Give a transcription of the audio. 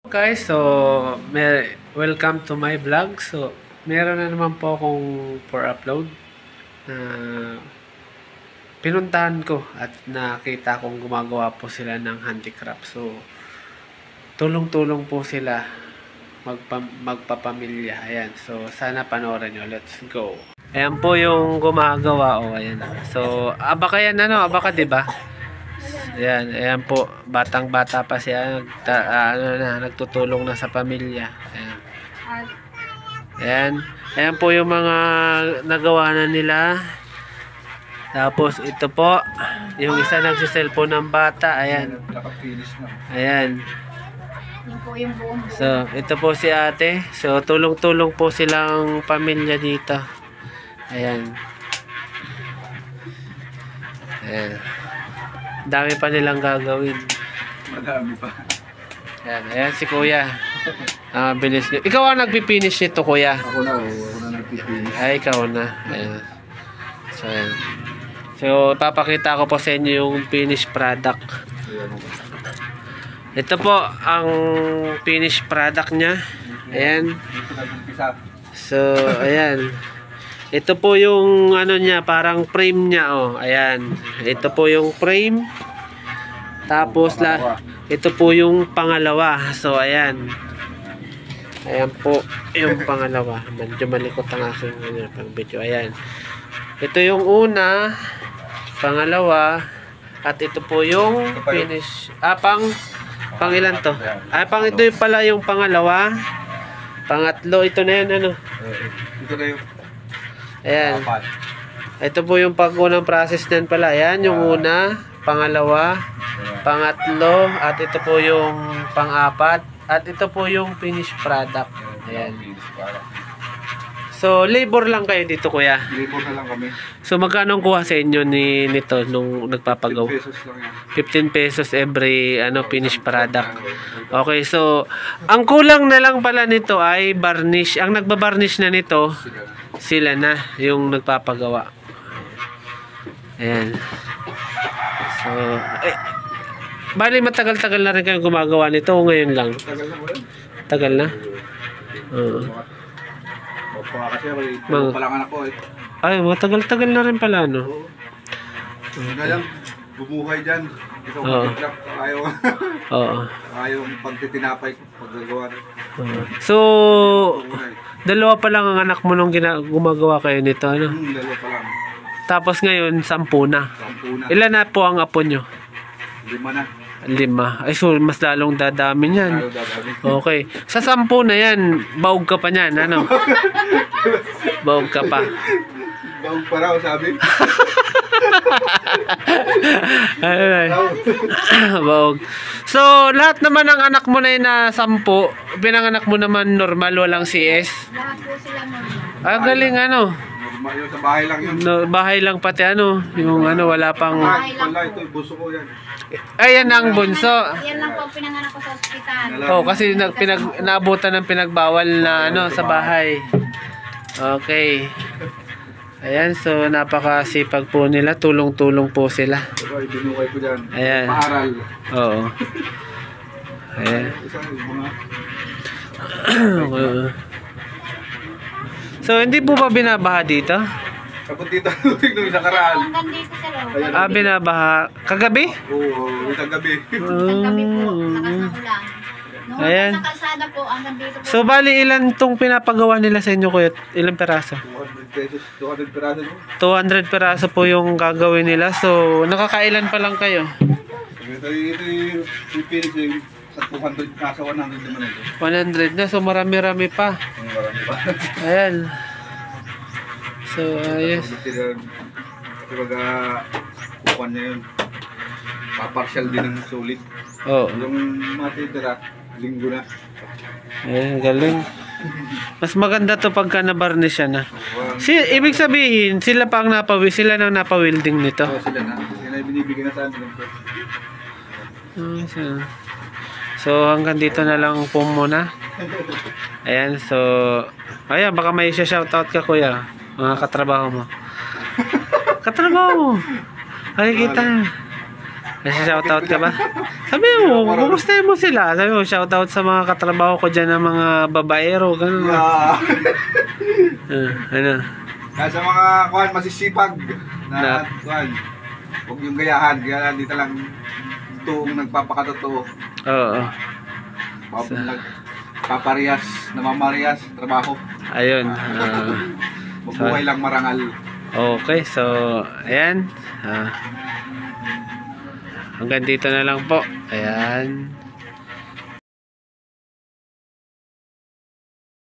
Guys, so welcome to my vlog. So meron na naman po akong for upload na pinuntahan ko at nakita kong gumagawa po sila ng handicraft. So tulong-tulong po sila magpapamilya. Ayan, so sana panoorin nyo. Let's go. Ayan po yung gumagawa. Oh, ayan. So abaka yan, abaka, diba? Ayan, ayan po, batang-bata pa siya, nagtutulong na sa pamilya. Ayan. Ayan, ayan po yung mga nagawa na nila. Tapos ito po, yung isa nagsiselfone ng bata. Ayan. Ayan. So, ito po si ate. So, tulong-tulong po silang pamilya dito. Ayan. Ayan. Dami pa nilang gagawin. Madami pa. Ayan, ayan si kuya. Bilis niyo. Ikaw ang nagpipinish nito, kuya. Ako na nagpipinish. Ay, ikaw na. Ayan. So, ayan. So, papakita ko po sa inyo yung finished product. Ito po ang finished product niya. Ayan. So, ayan. Ito po yung ano niya, parang frame niya, oh. Ayan. Ito po yung frame. Tapos ito po yung pangalawa. So ayan. Ayan po yung pangalawa. Medyo malikot ang aking pang video. Ayan. Ito yung una, pangalawa, at ito po yung finish. Pang ilan to? Ito yung pala yung pangalawa. Pangatlo, ito na yan, Ito na yung ayan. Ito po yung pag-unang process niyan pala. Ayan, yung una, pangalawa, pangatlo, at ito po yung pang-apat, at ito po yung finished product. Ayan. So, labor lang kayo dito, kuya? Labor na lang kami. So, magkano ang kuha sa inyo nito nung nagpapagaw? 15 pesos lang yan. 15 pesos every finished product. Okay, so, ang kulang na lang pala nito ay varnish. Ang nagbabarnish na nito, sila na yung nagpapagawa. Ayan. So, bali matagal-tagal na rin kayong gumagawa nito o ngayon lang? Tagal na mo yan. Tagal na? Oo. Kasi ako, pa lang anak ko eh. Ay, matagal-tagal na rin pala, no? Ngayon, bumuhay dyan. Ito, mag-craft. Ayaw pagtitinapay ko, paggagawa rin. So, dalawa pa lang ang anak mo nung gumagawa kayo nito, ano? Dalawa pa lang. Tapos ngayon, 10 na. 10 na. Ilan na po ang apo nyo? 5 na. 5. Ay, so mas lalong dadami yan. Okay. Sa 10 na yan, baog ka pa niyan, ano? Baog ka pa. Baog pa raw, sabi. Baog. So, lahat naman ng anak mo na yun na 10, pinanganak mo naman normal, walang CS? Lahat po sila normal. Galing, ano? Normal yun, sa bahay lang yun. Bahay lang pati, ano? Yung wala pang... Wala, ito, buso ko yan. Ayan ang bunso. Yan lang po pinanganak ko sa ospital. Oh, kasi naabutan ng pinagbawal na sa bahay. Okay. Ayan, so napakasipag po nila, tulong-tulong po sila. Diba, binukay ko dyan. Ayan. Paaral. Oo. Ayan. So, hindi po ba binabaha dito? Kapag dito, nung isang karaan. Hanggang dito sa loob. Binabaha. Kagabi? Oo, isang gabi. Isang gabi po, lakas ng ulan. Noong Ayan. sa kalsada po, hanggang dito po. So, bali ilan tong pinapagawa nila sa inyo, kuya? Ilang peraso? 200 pesos, 200 peraso. 200 peraso po yung gagawin nila. So, nakakailan pa lang kayo? Ito yung pipilis yung sa 200, nasa 100 naman ito. 100 na. So, marami-rami pa. Marami pa. Ayan. So, ayos. Kasi baga, kukuhan niya yun. Paparsyal din ng sulit. Oo. Yung matitira, linggo na. Ayan, galing. Mas maganda to pagka na-varnish na. Ibig sabihin, sila pa ang sila nang napawilding nito. Oo, sila na. Sila yung binibigyan na sa amin. So, hanggang dito na lang po muna. Ayan, so, ayan, baka may shoutout ka, kuya. Mga katrabaho mo. Katrabaho mo. Ay, kita. Shoutout ka ba? Sabi mo, kumustahin mo sila. Sabi mo, shoutout sa mga katrabaho ko dyan ng mga babaero. Ganun. Ano? Kaya sa mga kuhan, masisipag na kuhan. Huwag yung gayahan. Kaya dito lang toong nagpapakatotoo. Oo. Nagpaparehas, namamarias, trabaho. Ayun. Mabuhay lang marangal. Okay, so, ayan. Hanggang dito na lang po. Ayan.